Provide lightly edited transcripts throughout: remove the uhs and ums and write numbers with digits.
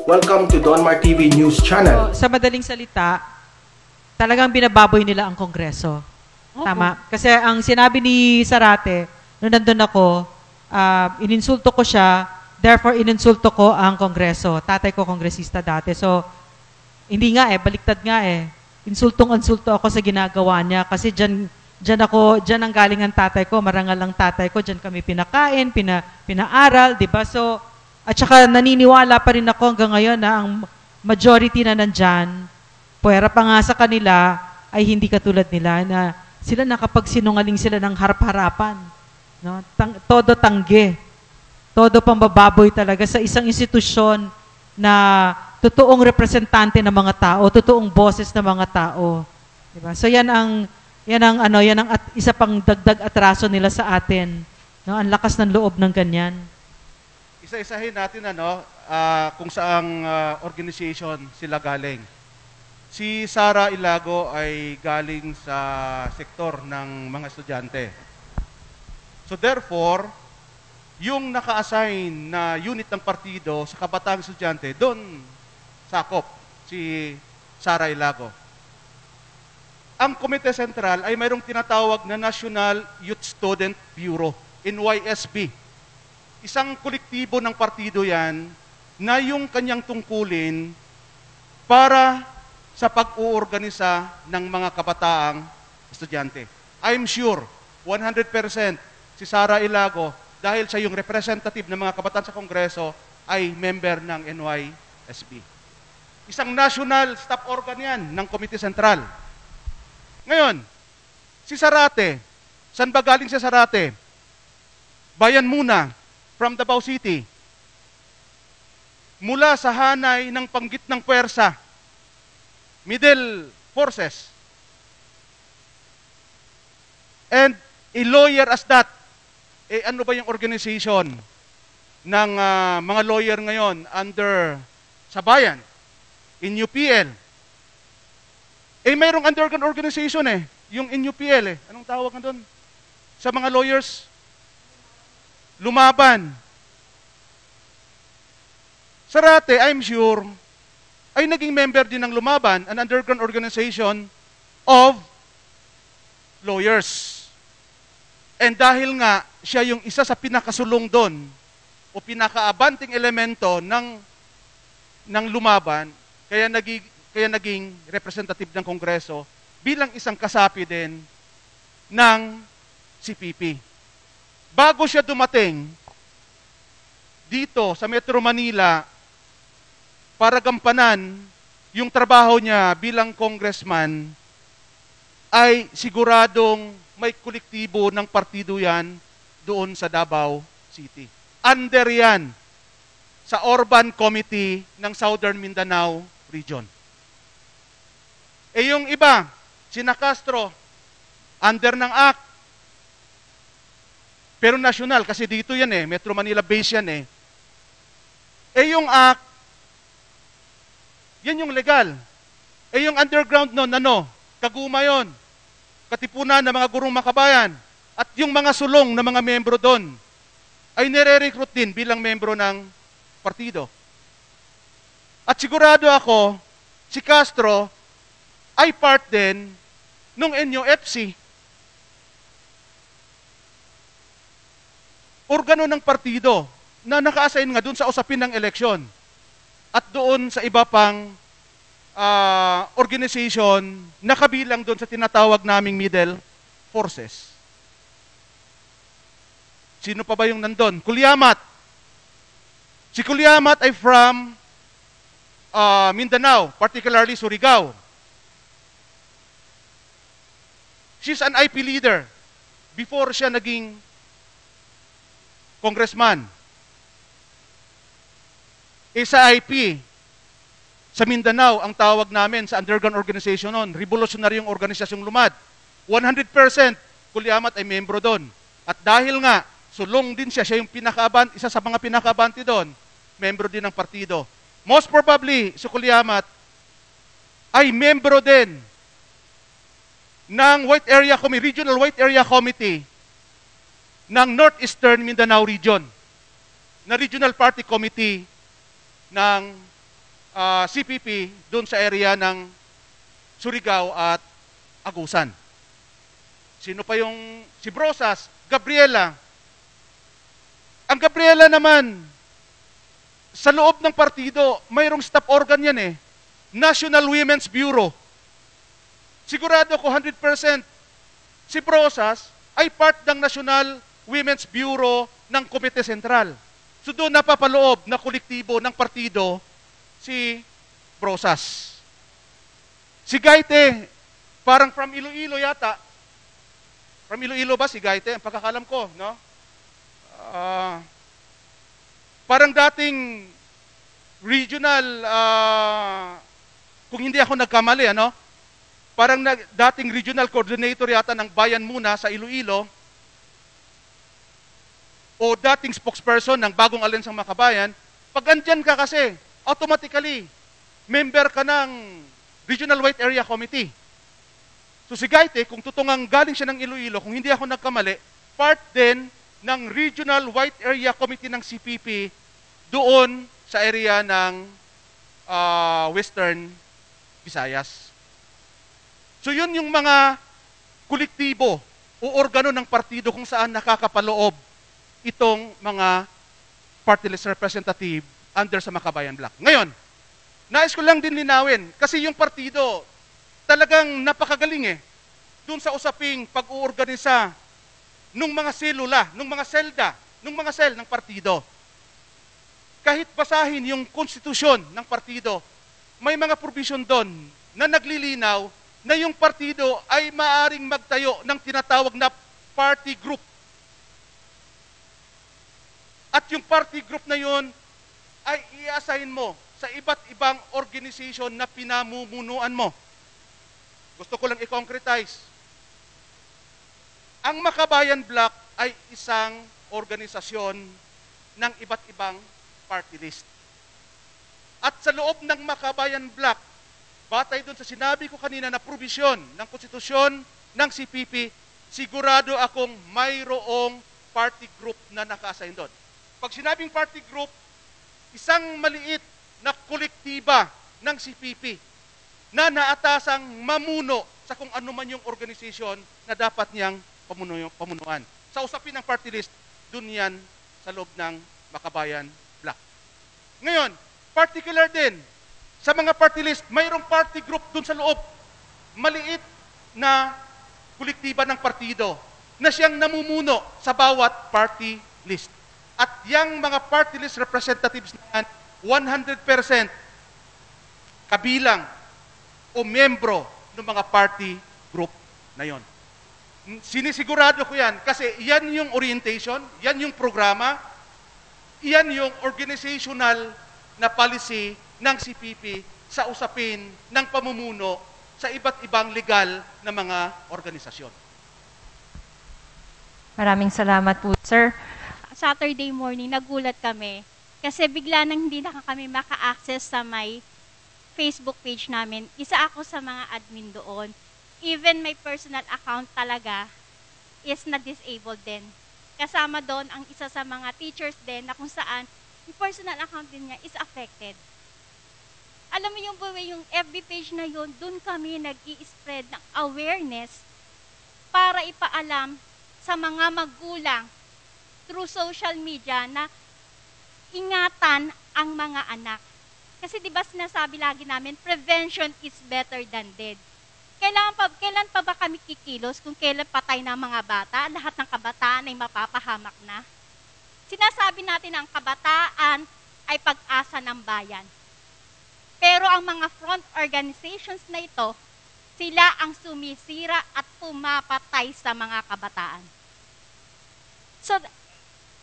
Welcome to Donmar TV News Channel. Sa madaling salita, talagang binababoy nila ang Kongreso. Tama. Kasi ang sinabi ni Zarate, nung nandun ako, ininsulto ko siya, therefore ininsulto ko ang Kongreso. Tatay ko kongresista dati. So, hindi nga baliktad nga Insultong-insulto ako sa ginagawa niya kasi dyan ang galing ang tatay ko, marangal ang tatay ko, dyan kami pinakain, pinaaral, di ba? So, at saka naniniwala pa rin ako hanggang ngayon na ang majority na nandyan, puwera pa nga sa kanila, ay hindi katulad nila na sila nakapagsinungaling sila ng harap-harapan. No? Todo tangge. Todo pambababoy talaga sa isang institusyon na totoong representante ng mga tao, totoong boses ng mga tao. Diba? So yan ang isa pang dagdag atraso nila sa atin. No? Ang lakas ng loob ng ganyan. Isa-isahin natin kung saang organization sila galing. Si Sara Ilago ay galing sa sektor ng mga estudyante. So therefore, yung naka-assign na unit ng partido sa kabataang estudyante, doon sakop si Sara Ilago. Ang Komite Sentral ay mayroong tinatawag na National Youth Student Bureau, NYSB. Isang kolektibo ng partido yan na yung kanyang tungkulin para sa pag-uorganisa ng mga kabataang estudyante. I'm sure, 100% si Sara Ilago, dahil siya yung representative ng mga kabataan sa Kongreso, ay member ng NYSB. Isang national staff organ yan ng Komite Sentral. Ngayon, si Zarate, saan ba galing si Zarate? Bayan Muna, from Davao City. Mula sa hanay ng panggitnang puwersa, Middle Forces. And a lawyer as that, ano ba yung organization ng mga lawyer ngayon under sa bayan, in UPL? Mayroong underground organization yung in UPL Anong tawag na doon? Sa mga lawyers? Lumaban. Zarate, I'm sure, ay naging member din ng Lumaban, an underground organization of lawyers. And dahil nga siya yung isa sa pinakasulong doon o pinakaabanting elemento ng Lumaban, kaya naging representative ng Kongreso bilang isang kasapi din ng CPP. Bago siya dumating dito sa Metro Manila para gampanan yung trabaho niya bilang congressman, ay siguradong may kolektibo ng partido yan doon sa Davao City. Under yan sa Urban Committee ng Southern Mindanao Region. Yung iba, sina Castro, under ng ACT, pero national, kasi dito yan Metro Manila base yan yung ACT, yan yung legal. Yung underground nun, kaguma yon, katipunan ng mga gurong makabayan, at yung mga sulong na mga membro doon, ay nire-recruit din bilang membro ng partido. At sigurado ako, si Castro ay part din nung NUFC. Organo ng partido na naka-assign nga doon sa usapin ng eleksyon at doon sa iba pang organization na kabilang doon sa tinatawag naming Middle Forces. Sino pa ba yung nandun? Kulyamat. Si Kulyamat ay from Mindanao, particularly Surigao. She's an IP leader before siya naging congressman. Sa IP, sa Mindanao, ang tawag namin sa underground organization noon, revolutionaryong organisasyong Lumad. 100% Kulyamat ay membro doon. At dahil nga, sulong din siya yung isa sa mga pinakaabante doon, membro din ng partido. Most probably, si Kulyamat ay membro din ng Regional White Area Committee ng Northeastern Mindanao Region, na Regional Party Committee ng CPP doon sa area ng Surigao at Agusan. Sino pa yung si Brosas, Gabriela. Ang Gabriela naman, sa loob ng partido, mayroong staff organ yan eh. National Women's Bureau. Sigurado ko 100% si Brosas ay part ng National Women's Bureau ng Komite Sentral. So doon napapaloob na kolektibo ng partido si Brosas. Si Gaite, parang from Iloilo yata. From Iloilo ba si Gaite? Ang pagkakalam ko, no? Parang dating regional, kung hindi ako nagkamali, ano? Parang dating regional coordinator yata ng Bayan Muna sa Iloilo, o dating spokesperson ng Bagong Alensang Makabayan. Pag andyan ka kasi, automatically, member ka ng Regional White Area Committee. So si Gaite, kung tutungang galing siya ng Iloilo, kung hindi ako nagkamali, part din ng Regional White Area Committee ng CPP doon sa area ng Western Visayas. So yun yung mga kolektibo o organo ng partido kung saan nakakapaloob itong mga party list representative under sa Makabayan Block. Ngayon, nais ko lang din linawin kasi yung partido talagang napakagaling eh doon sa usaping pag-uorganisa nung mga selula, nung mga selda, nung mga sel ng partido. Kahit basahin yung konstitusyon ng partido, may mga provision doon na naglilinaw na yung partido ay maaring magtayo ng tinatawag na party group. At yung party group na yun ay i-assign mo sa iba't ibang organization na pinamumunuan mo. Gusto ko lang i-concretize. Ang Makabayan Block ay isang organisasyon ng iba't ibang party list. At sa loob ng Makabayan Block, batay doon sa sinabi ko kanina na provision ng konstitusyon ng CPP, sigurado akong mayroong party group na naka-assign doon. Pag sinabing party group, isang maliit na kolektiba ng CPP na naatasang mamuno sa kung ano man yung organisasyon na dapat niyang pamunuan. Sa usapin ng party list, dun yan sa loob ng Makabayan Block. Ngayon, particular din, sa mga party list, mayroong party group dun sa loob. Maliit na kolektiba ng partido na siyang namumuno sa bawat party list. At yung mga party list representatives na 100% kabilang o membro ng mga party group na yon. Sinisigurado ko yan kasi yan yung orientation, yan yung programa, yan yung organizational na policy ng CPP sa usapin ng pamumuno sa iba't ibang legal na mga organisasyon. Maraming salamat po, sir. Saturday morning, nagulat kami kasi bigla nang hindi na kami maka-access sa may Facebook page namin. Isa ako sa mga admin doon. Even my personal account talaga is na-disabled din. Kasama doon ang isa sa mga teachers din na kung saan yung personal account din niya is affected. Alam mo yung FB page na yun, doon kami nag-i-spread ng awareness para ipaalam sa mga magulang through social media na ingatan ang mga anak. Kasi di ba sinasabi lagi namin, prevention is better than dead. Kailan pa ba kami kikilos kung kailan patay na mga bata, lahat ng kabataan ay mapapahamak na? Sinasabi natin ang kabataan ay pag-asa ng bayan. Pero ang mga front organizations na ito, sila ang sumisira at pumapatay sa mga kabataan. So,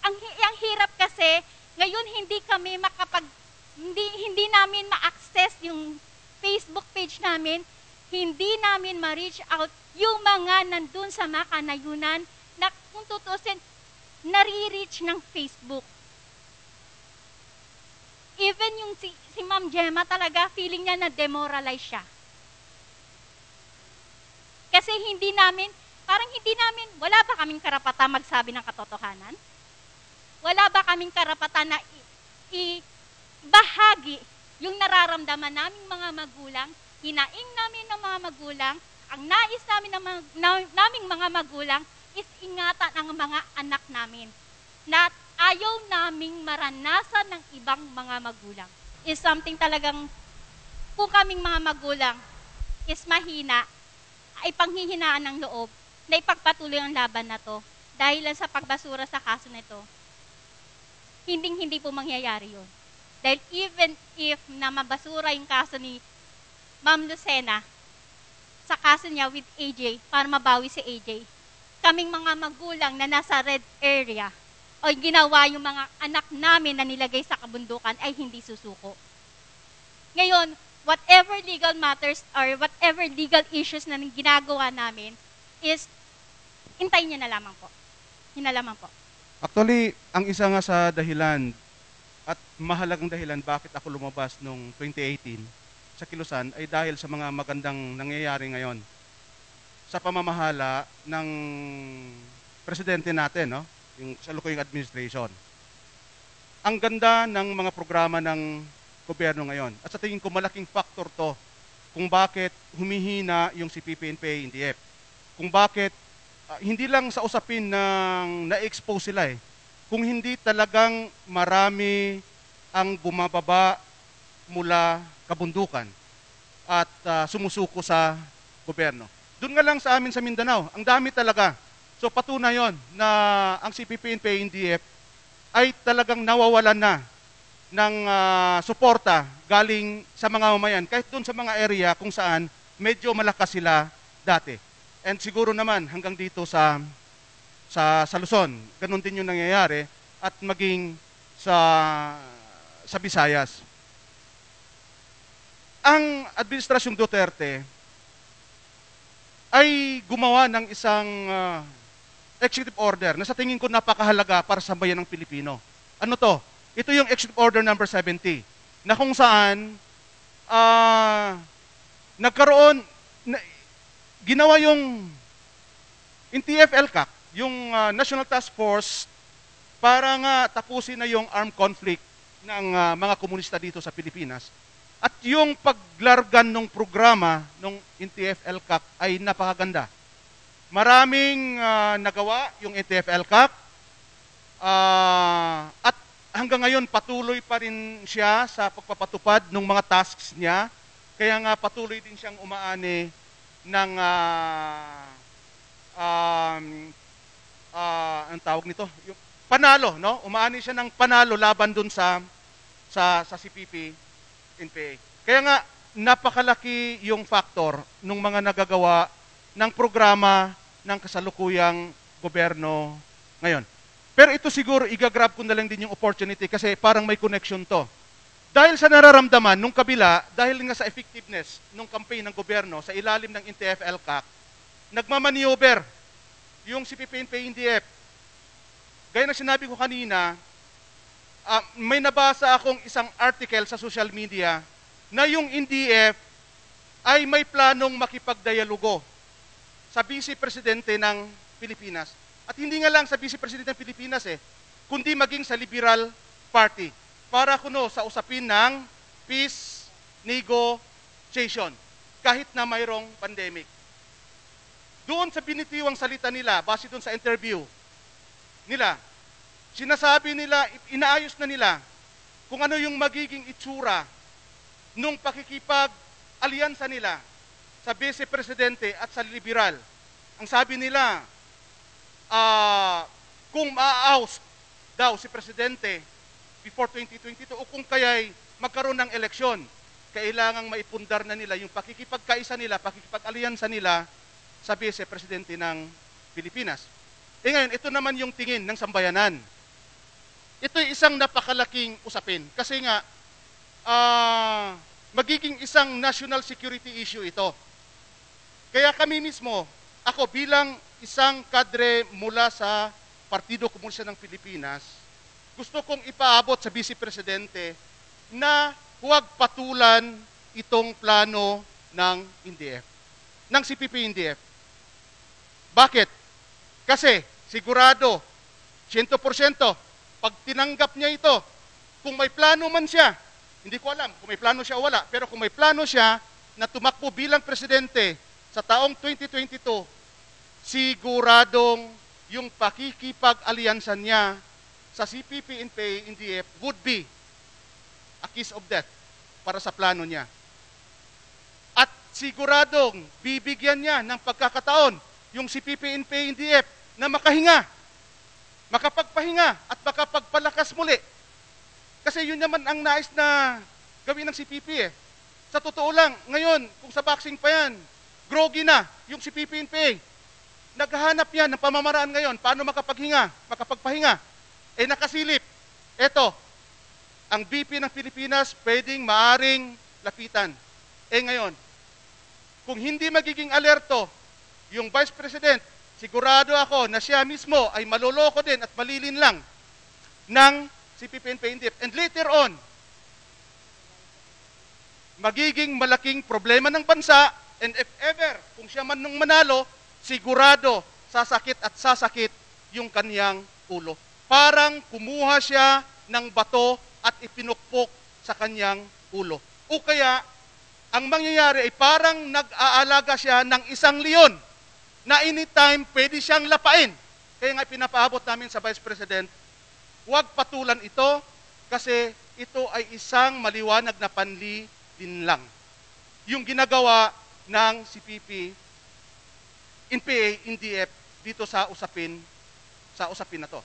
ang hirap kasi, ngayon hindi namin ma-access yung Facebook page namin, hindi namin ma-reach out yung mga nandun sa makanayunan na kung tutusin, nare-reach ng Facebook. Even yung si Ma'am Gemma talaga, feeling niya na demoralize siya. Kasi wala ba kaming karapatan magsabi ng katotohanan? Wala ba kaming karapatan na ibahagi yung nararamdaman naming mga magulang, hinaing namin ng mga magulang, ang nais namin naming mga magulang is ingatan ang mga anak namin. Na ayaw naming maranasan ng ibang mga magulang. Is something talagang, kung kaming mga magulang is mahina, ay panghihinaan ng loob na ipagpatuloy ang laban na to dahil lang sa pagbasura sa kaso nito. Hindi po mangyayari yun. Dahil even if na mabasura yung kaso ni Ma'am Lucena sa kaso niya with AJ para mabawi si AJ, kaming mga magulang na nasa red area o ginawa yung mga anak namin na nilagay sa kabundukan ay hindi susuko. Ngayon, whatever legal matters or whatever legal issues na ginagawa namin is hintayin niya na lamang po. Yun na lamang po. Actually, ang isa nga sa dahilan at mahalagang dahilan bakit ako lumabas noong 2018 sa Kilusan ay dahil sa mga magandang nangyayari ngayon sa pamamahala ng presidente natin, no? Yung kasalukuyang administration. Ang ganda ng mga programa ng gobyerno ngayon. At sa tingin ko malaking factor to kung bakit humihina yung CPP, NPA, NDF. Kung bakit hindi lang sa usapin ng na-expose sila kung hindi talagang marami ang bumababa mula kabundukan at sumusuko sa gobyerno. Doon nga lang sa amin sa Mindanao, ang dami talaga. So patunay yon na ang CPP, NPA, NDF ay talagang nawawalan na ng suporta galing sa mga mamayan kahit doon sa mga area kung saan medyo malakas sila dati. And siguro naman hanggang dito sa Luzon, ganun din yung nangyayari at maging sa Visayas. Ang Administrasyong Duterte ay gumawa ng isang executive order na sa tingin ko napakahalaga para sa bayan ng Pilipino. Ano to? Ito yung executive order number 70 na kung saan nagkaroon, ginawa yung NTF-ELCAC, yung National Task Force para nga tapusin na yung armed conflict ng mga komunista dito sa Pilipinas. At yung paglargan ng programa ng NTF-ELCAC ay napakaganda. Maraming nagawa yung NTF-ELCAC at hanggang ngayon patuloy pa rin siya sa pagpapatupad ng mga tasks niya. Kaya nga patuloy din siyang umaani ng ang tawag nito, yung panalo, no? Umaani siya ng panalo laban dun sa CPP, NPA. Kaya nga napakalaki yung factor ng mga nagagawa ng programa ng kasalukuyang gobyerno ngayon. Pero ito siguro, igagrab ko na lang din yung opportunity kasi parang may connection to. Dahil sa nararamdaman nung kabila, dahil nga sa effectiveness ng campaign ng gobyerno sa ilalim ng NTF-ELCAC, nagmamaneuver yung CPP, NPA, NDF. Gaya na sinabi ko kanina, may nabasa akong isang article sa social media na yung NDF ay may planong makipagdialogo sa Vice Presidente ng Pilipinas. At hindi nga lang sa Vice Presidente ng Pilipinas kundi maging sa Liberal Party para kuno sa usapin ng peace negotiation kahit na mayroong pandemic. Doon sa binitiwang salita nila, base doon sa interview nila, sinasabi nila, inaayos na nila kung ano yung magiging itsura nung pakikipag-alyansa nila sa Vice Presidente at sa Liberal. Ang sabi nila, kung ma-oust daw si Presidente before 2022 o kung kaya'y magkaroon ng eleksyon, kailangang maipundar na nila yung pakikipagkaisa nila, pakikipag-alyansa nila sa Vice Presidente ng Pilipinas. Ngayon, ito naman yung tingin ng sambayanan. Ito'y isang napakalaking usapin kasi nga magiging isang national security issue ito. Kaya kami mismo, ako bilang isang kadre mula sa Partido Komunista ng Pilipinas, gusto kong ipaabot sa Vice Presidente na huwag patulan itong plano ng NDF, ng CPP-NDF. Bakit? Kasi sigurado, 100%, pag tinanggap niya ito, kung may plano man siya Hindi ko alam kung may plano siya o wala, pero kung may plano siya na tumakbo bilang presidente sa taong 2022, siguradong yung pakikipag-alyansa niya sa CPP, NPA, NDF would be a kiss of death para sa plano niya. At siguradong bibigyan niya ng pagkakataon yung CPP, NPA, NDF na makahinga, makapagpahinga at makapagpalakas muli. Kasi yun naman ang nais na gawin ng CPP eh. Sa totoo lang, ngayon, kung sa boxing pa yan, groggy na yung CPP, NPA. Naghahanap yan ng pamamaraan ngayon, paano makapagpahinga. Eh nakasilip. Eto, ang BP ng Pilipinas pwedeng maaring lapitan. Eh ngayon, kung hindi magiging alerto yung Vice President, sigurado ako na siya mismo ay maloloko din at malilin lang ng CPP, NPA, NDF. And later on, magiging malaking problema ng bansa, and if ever, kung siya man nung manalo, sigurado sasakit yung kaniyang ulo. Parang kumuha siya ng bato at ipinukpok sa kaniyang ulo. O kaya, ang mangyayari ay parang nag-aalaga siya ng isang leon na anytime pwede siyang lapain. Kaya nga pinapaabot namin sa Vice President, huwag patulan ito kasi ito ay isang maliwanag na panli din lang. Yung ginagawa ng CPP, NPA, NDF dito sa usapin na to.